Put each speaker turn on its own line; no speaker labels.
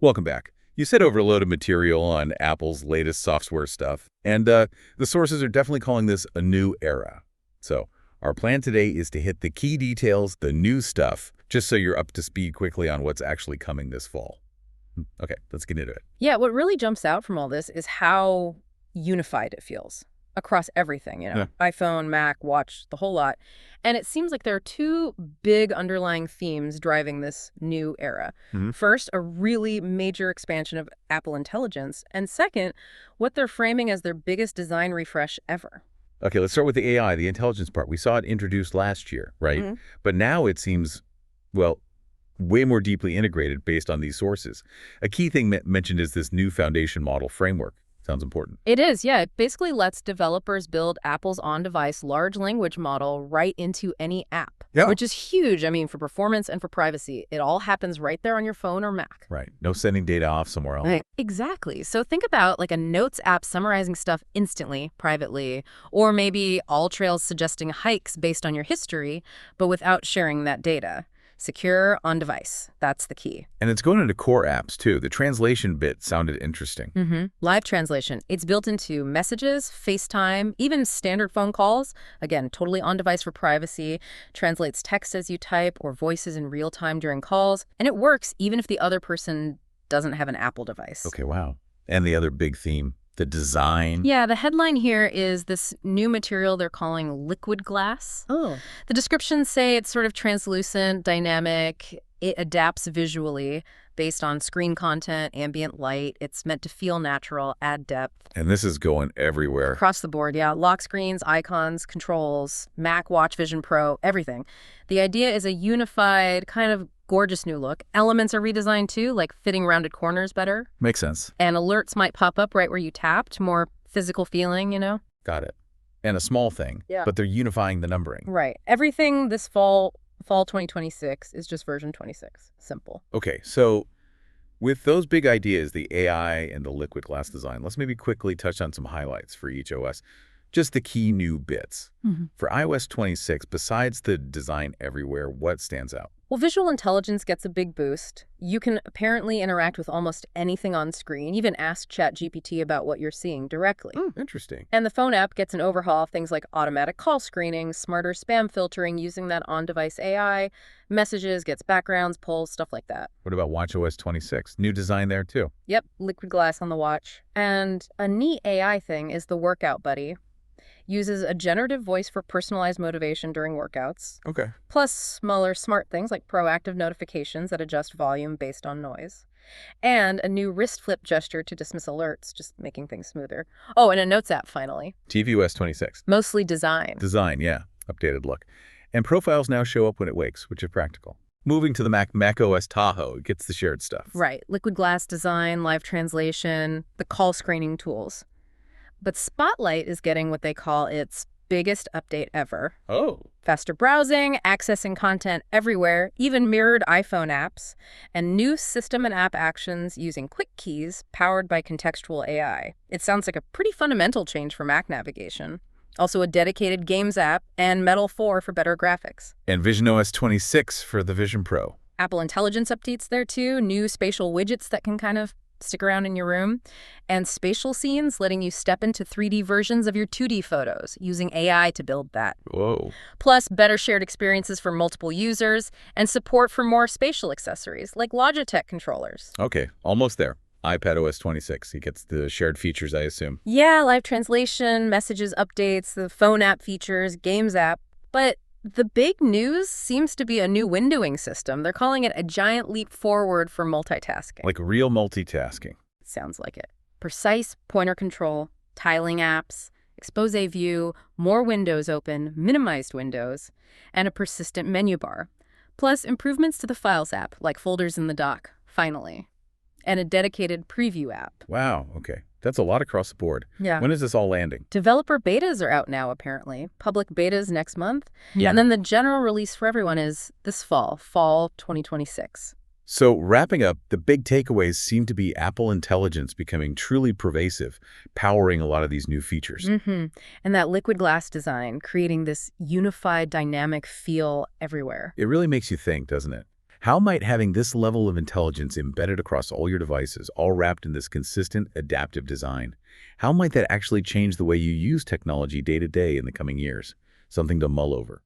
Welcome back. You said overload of material on Apple's latest software stuff, and the sources are definitely calling this a new era. So our plan today is to hit the key details, the new stuff, just so you're up to speed quickly on what's actually coming this fall. Okay, let's get into it.
Yeah, what really jumps out from all this is how unified it feels across everything,
Yeah.
iPhone, Mac, Watch, the whole lot. And it seems like there are two big underlying themes driving this new era.
Mhm.
First, a really major expansion of Apple Intelligence. And second, what they're framing as their biggest design refresh ever.
Okay, let's start with the AI, the intelligence part. We saw it introduced last year, right?
Mhm.
But now it seems, well, way more deeply integrated based on these sources. A key thing mentioned is this new foundation model framework. Sounds important.
It is, yeah. It basically lets developers build Apple's on-device large language model right into any app,
Yeah.
which is huge. I mean, for performance and for privacy, it all happens right there on your phone or Mac.
Right. No sending data off somewhere else.
Right. Exactly. So think about like a Notes app summarizing stuff instantly, privately, or maybe All Trails suggesting hikes based on your history, but without sharing that data. Secure on device. That's the key.
And it's going into core apps, too. The translation bit sounded interesting.
Live translation. It's built into Messages, FaceTime, even standard phone calls. Again, totally on device for privacy. Translates text as you type or voices in real time during calls. And it works even if the other person doesn't have an Apple device.
Okay, wow. And the other big theme, the design.
Yeah, the headline here is this new material they're calling liquid glass.
Oh.
The descriptions say it's sort of translucent, dynamic. It adapts visually based on screen content, ambient light. It's meant to feel natural, add depth.
And this is going everywhere.
Across the board, yeah. Lock screens, icons, controls, Mac, Watch, Vision Pro, everything. The idea is a unified, kind of gorgeous new look. Elements are redesigned too, like fitting rounded corners better.
Makes sense.
And alerts might pop up right where you tapped, more physical feeling.
Got it. And a small thing,
Yeah.
but they're unifying the numbering.
Right. Everything this fall 2026 is just version 26. Simple.
Okay, so with those big ideas, the AI and the liquid glass design, let's maybe quickly touch on some highlights for each OS. Just the key new bits. For iOS 26, besides the design everywhere, what stands out?
Well, visual intelligence gets a big boost. You can apparently interact with almost anything on screen, even ask ChatGPT about what you're seeing directly.
Interesting.
And the phone app gets an overhaul of things like automatic call screening, smarter spam filtering using that on-device AI, messages, gets backgrounds, polls, stuff like that.
What about WatchOS 26? New design there, too.
Yep, liquid glass on the watch. And a neat AI thing is the Workout Buddy. Uses a generative voice for personalized motivation during workouts,
Okay.
plus smaller smart things like proactive notifications that adjust volume based on noise, and a new wrist flip gesture to dismiss alerts, just making things smoother. Oh, and a Notes app, finally.
TVOS 26.
Mostly design.
Design, yeah. Updated look. And profiles now show up when it wakes, which is practical. Moving to the macOS Tahoe, it gets the shared stuff.
Right. Liquid glass design, live translation, the call screening tools. But Spotlight is getting what they call its biggest update ever.
Oh.
Faster browsing, accessing content everywhere, even mirrored iPhone apps, and new system and app actions using quick keys powered by contextual AI. It sounds like a pretty fundamental change for Mac navigation. Also a dedicated Games app and Metal 4 for better graphics.
And VisionOS 26 for the Vision Pro.
Apple Intelligence updates there too, new spatial widgets that can kind of stick around in your room, and spatial scenes letting you step into 3D versions of your 2D photos, using AI to build that.
Whoa.
Plus, better shared experiences for multiple users, and support for more spatial accessories, like Logitech controllers.
Okay, almost there. iPadOS 26. It gets the shared features, I assume.
Yeah, live translation, messages updates, the phone app features, Games app. But the big news seems to be a new windowing system. They're calling it a giant leap forward for multitasking.
Like real multitasking.
Sounds like it. Precise pointer control, tiling apps, expose view, more windows open, minimized windows, and a persistent menu bar. Plus improvements to the Files app, like folders in the dock, finally. And a dedicated preview app.
Wow, okay. That's a lot across the board.
Yeah.
When is this all landing?
Developer betas are out now, apparently. Public betas next month.
Yeah.
And then the general release for everyone is this fall 2026.
So wrapping up, the big takeaways seem to be Apple Intelligence becoming truly pervasive, powering a lot of these new features.
And that liquid glass design, creating this unified dynamic feel everywhere.
It really makes you think, doesn't it? How might having this level of intelligence embedded across all your devices, all wrapped in this consistent, adaptive design, how might that actually change the way you use technology day to day in the coming years? Something to mull over.